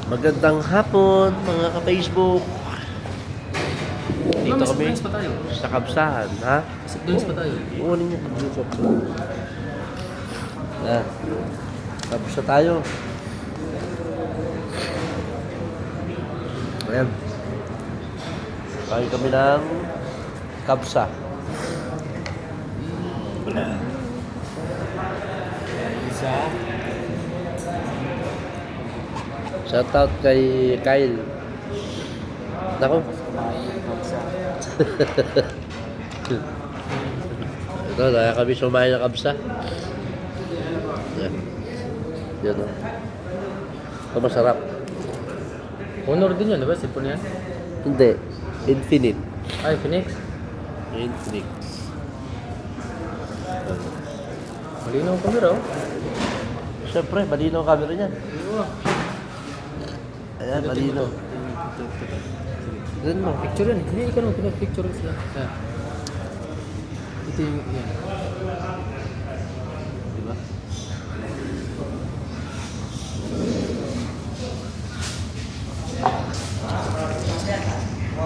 Magandang hapon, mga ka-Facebook. Dito Ma'am, kami drinks pa tayo. sa Kabsahan, ha? Drinks pa tayo. Oo, ninyo. Na, tapos na tayo. Ayan. Kain kami ng kabsa. Isa. Shoutout kay Kyle. Nako. Ito, kaya kami sumahin ng kabsa. Yan. Yan o. Ito masarap. Honor din yun, di ba? Sipon yan? Hindi. Infinite. Ay, Phoenix. Infinite. Malinaw ang camera, oh. Siyempre, malinaw ang camera niyan. Ayan, malinaw. Ganun mo. Picture yan. Hindi, ikaw naman pinag-picture sila. Ito yung, yan.